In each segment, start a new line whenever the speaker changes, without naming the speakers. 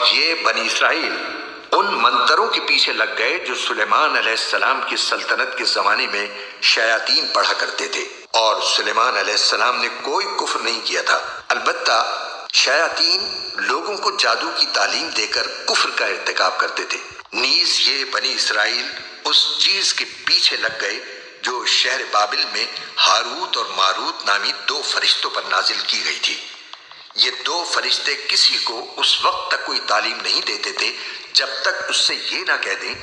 یہ بنی اسرائیل ان منتروں کے پیچھے لگ گئے جو سلیمان علیہ السلام کی سلطنت کے زمانے میں شیاطین پڑھا کرتے تھے، اور سلیمان علیہ السلام نے کوئی کفر نہیں کیا تھا۔ البتہ شیاطین لوگوں کو جادو کی تعلیم دے کر کفر کا ارتکاب کرتے تھے۔ نیز یہ بنی اسرائیل اس چیز کے پیچھے لگ گئے جو شہر بابل میں ہاروت اور ماروت نامی دو فرشتوں پر نازل کی گئی تھی۔ یہ دو فرشتے کسی کو اس وقت تک کوئی تعلیم نہیں دیتے تھے جب تک اس سے یہ نہ کہہ دیں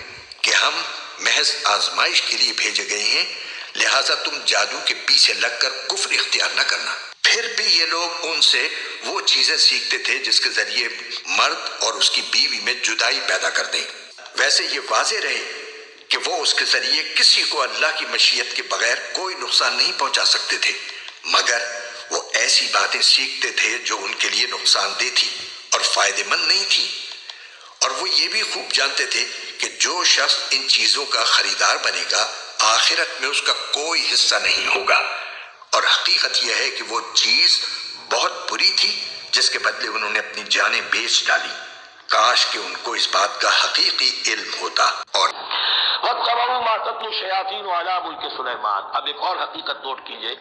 کہ ہم محض آزمائش کے لیے بھیجے گئے ہیں، لہٰذا تم جادو کے پیچھے لگ کر کفر اختیار نہ کرنا۔ پھر بھی یہ لوگ ان سے وہ چیزیں سیکھتے تھے جس کے ذریعے مرد اور اس کی بیوی میں جدائی پیدا کر دیں۔ ویسے یہ واضح رہے کہ وہ اس کے ذریعے کسی کو اللہ کی مشیت کے بغیر کوئی نقصان نہیں پہنچا سکتے تھے، مگر وہ ایسی باتیں سیکھتے تھے جو ان کے لیے نقصان دہ تھی اور فائدہ مند نہیں تھی، اور وہ یہ بھی خوب جانتے تھے کہ جو شخص ان چیزوں کا خریدار بنے گا آخرت میں اس کا کوئی حصہ نہیں ہوگا، اور حقیقت یہ ہے کہ وہ چیز بہت بری تھی جس کے بدلے انہوں نے اپنی جانیں بیچ ڈالی۔ کاش کہ ان کو اس بات کا حقیقی علم ہوتا۔ اور
وَاتَّبَعُوا مَا تَتْلُو الشَّيَاطِينُ عَلَىٰ مُلْكِ سُلَيْمَانَ۔ اب ایک اور حقیقت نوٹ کیجئے،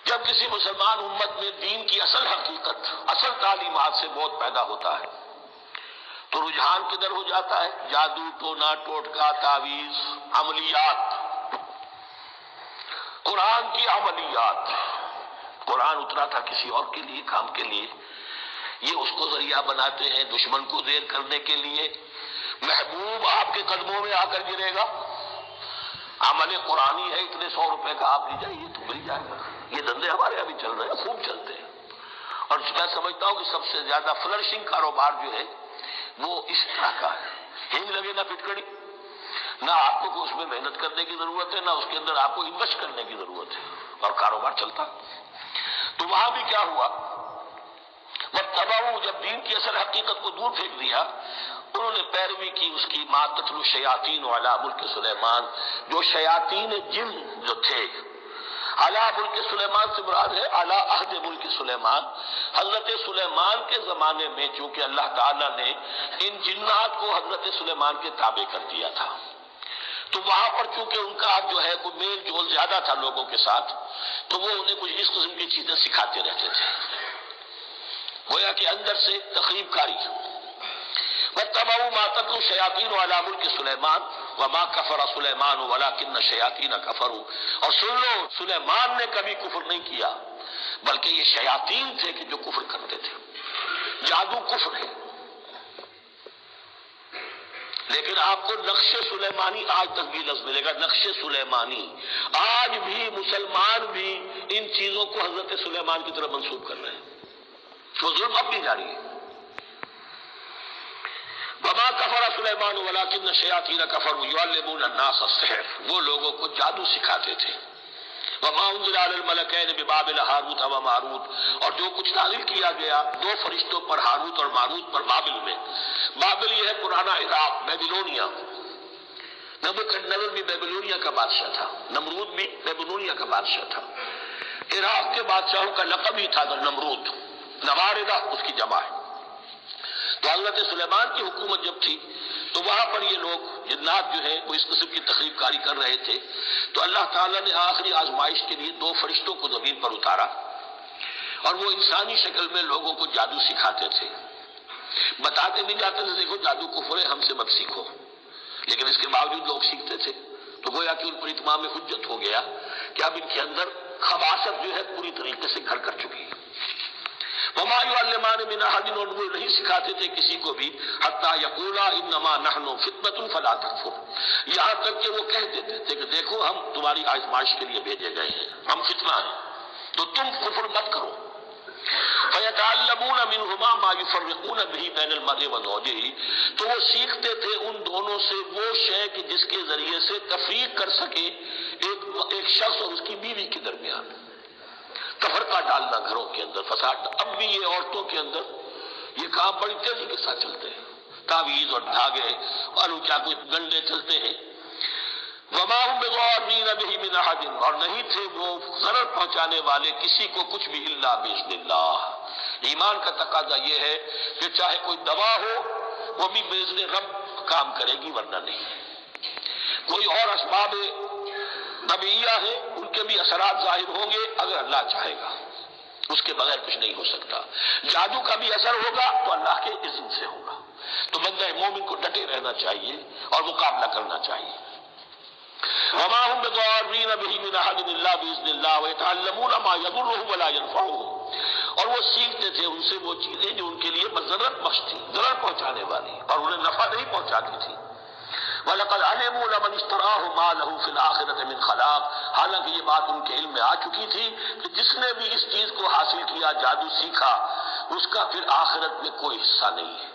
جب کسی مسلمان امت میں دین کی اصل حقیقت، اصل تعلیمات سے بہت پیدا ہوتا ہے تو رجحان کدھر ہو جاتا ہے؟ جادو، ٹونا، ٹوٹکا، تعویذ، عملیات، قرآن کی عملیات۔ قرآن اترا تھا کسی اور کے لیے، کام کے لیے، یہ اس کو ذریعہ بناتے ہیں دشمن کو زیر کرنے کے لیے۔ محبوب آپ کے قدموں میں آ کر گرے گا، عمل قرآنی ہے، اتنے 100 روپے کا آپ لے جائیے تو مل جائے گا۔ یہ دھندے ہمارے ابھی چل رہے ہیں، خوب چلتے ہیں، اور میں سمجھتا ہوں کہ سب سے زیادہ فلرشنگ کاروبار جو ہے وہ اس طرح کا ہے۔ ہنگ لگے نہ پٹکڑی، نہ آپ کو اس میں محنت کرنے کی ضرورت ہے، نہ اس کے اندر آپ کو انویسٹ کرنے کی ضرورت ہے، اور کاروبار چلتا۔ تو وہاں بھی کیا ہوا، وَاتَّبَعُوا، جب دین کی اصل حقیقت کو دور پھینک دیا، انہوں نے پیروی کی اس کی مَا تَتْلُو الشَّيَاطِينُ عَلَىٰ مُلْكِ سُلَيْمَانَ، جو شیاطین جن جو تھے، عَلَىٰ مُلْكِ سُلَيْمَانَ سے مراد ہے عَلَىٰ عہد ملک سلیمان، حضرت سلیمان کے زمانے میں چونکہ اللہ تعالیٰ نے ان جنات کو حضرت سلیمان کے تابع کر دیا تھا، تو وہاں پر چونکہ ان کا جو ہے کوئی میل جول زیادہ تھا لوگوں کے ساتھ، تو وہ انہیں کچھ اس قسم کی چیزیں سکھاتے رہتے تھے، گویا کہ اندر سے تخریب کاری۔ وَاتَّبَعُوا مَا تَتْلُو الشَّيَاطِينُ عَلَىٰ مُلْكِ سُلَيْمَانَ وَمَا كَفَرَ سُلَيْمَانُ وَلَٰكِنَّ الشَّيَاطِينَ كَفَرُوا۔ اور سن لو، سلیمان نے کبھی کفر نہیں کیا، بلکہ یہ شیاطین تھے کہ جو کفر کرتے تھے۔ جادو کفر ہے، لیکن آپ کو نقش سلیمانی آج تک بھی لفظ ملے گا، نقش سلیمانی۔ آج بھی مسلمان بھی ان چیزوں کو حضرت سلیمان کی طرف منسوب کر رہے ہیں، وہ ظلم اب بھی جاری ہے۔ وما کفر سلیمان ولکن الشیاطین کفروا یعلمون الناس السحر، وہ لوگوں کو جادو سکھاتے تھے۔ وما انزل علی الملکین ببابل ہاروت و ماروت، اور جو کچھ نازل کیا گیا دو فرشتوں پر، ہاروت اور ماروت پر، بابل میں۔ بابل یہ ہے پرانا عراق، بیبلونیا۔ نبوکدنضر بھی بیبلونیا کا بادشاہ تھا، نمرود بھی بیبلونیا کا بادشاہ تھا۔ عراق کے بادشاہوں کا لقب ہی تھا نمرود، نواردہ اس کی جمع ہے۔ تو حضرت سلیمان کی حکومت جب تھی تو وہاں پر یہ لوگ جنات جو ہیں وہ اس قسم کی تخریب کاری کر رہے تھے، تو اللہ تعالیٰ نے آخری آزمائش کے لیے دو فرشتوں کو زمین پر اتارا، اور وہ انسانی شکل میں لوگوں کو جادو سکھاتے تھے، بتاتے بھی جاتے تھے دیکھو جادو کفر ہے، ہم سے مت سیکھو، لیکن اس کے باوجود لوگ سیکھتے تھے۔ تو گویا کہ ان پر اتمام حجت ہو گیا کہ اب ان کے اندر خباثت جو ہے پوری طریقے سے گھر کر چکی ہے۔ وما يعلمان من احد، اور وہ نہیں سکھاتے تھے کسی کو بھی، حتی یقولا انما نحن فتنة فلا تکفر، یہاں تک کہ وہ کہہ دیتے تھے کہ دیکھو ہم تمہاری آزمائش کے لیے بھیجے گئے ہیں، ہم فتنہ ہیں تو تم کفر مت کرو۔ فیتعلمون منہما ما یفرقون به بین المرء وزوجہ، تو وہ سیکھتے تھے ان دونوں سے وہ شے کہ جس کے ذریعے سے تفریق کر سکے ایک شخص اور اس کی بیوی کے درمیان، تفرقہ ڈالنا گھروں کے اندر، فساد۔ اب بھی یہ عورتوں کے اندر یہ کام بڑی تیزی کے ساتھ چلتے ہیں، تعویذ اور دھاگے اور کیا کوئی گنڈے چلتے ہیں۔ وما هم بضارین به من احد، اور نہیں تھے وہ ضرر پہنچانے والے کسی کو کچھ بھی الا باذن اللہ، ایمان کا تقاضا یہ ہے کہ چاہے کوئی دوا ہو وہ بھی باذن رب کام کرے گی ورنہ نہیں، کوئی اور اسباب طبیعیہ ہیں ان کے بھی اثرات ظاہر ہوں گے اگر اللہ چاہے گا، اس کے بغیر کچھ نہیں ہو سکتا، جادو کا بھی اثر ہوگا تو اللہ کے اذن سے ہوگا۔ تو بندہ مومن کو ڈٹے رہنا چاہیے اور مقابلہ کرنا چاہیے۔ وما هم بضارین به من احد الا باذن اللہ ويتعلمون ما يضرهم ولا ينفعهم، اور وہ سیکھتے تھے ان سے وہ چیزیں جو ان کے لیے مضرت بخش تھی، ضرر پہنچانے والی، اور انہیں نفع نہیں پہنچاتی تھی۔ وَلَقَدْ عَلِمُوا لَمَنِ اشْتَرَاهُ مَا لَهُ فِي الْآخِرَةِ مِنْ خَلَاقٍ، حالانکہ یہ بات ان کے علم میں آ چکی تھی کہ جس نے بھی اس چیز کو حاصل کیا، جادو سیکھا، اس کا پھر آخرت میں کوئی حصہ نہیں ہے۔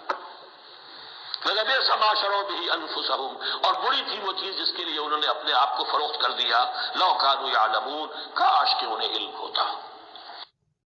وَلَبِئْسَ مَا شَرَوْا بِهِ أَنفُسَهُمْ، اور بری تھی وہ چیز جس کے لیے انہوں نے اپنے آپ کو فروخت کر دیا، لَوْ كَانُوا يَعْلَمُونَ، کاش کہ انہیں علم ہوتا۔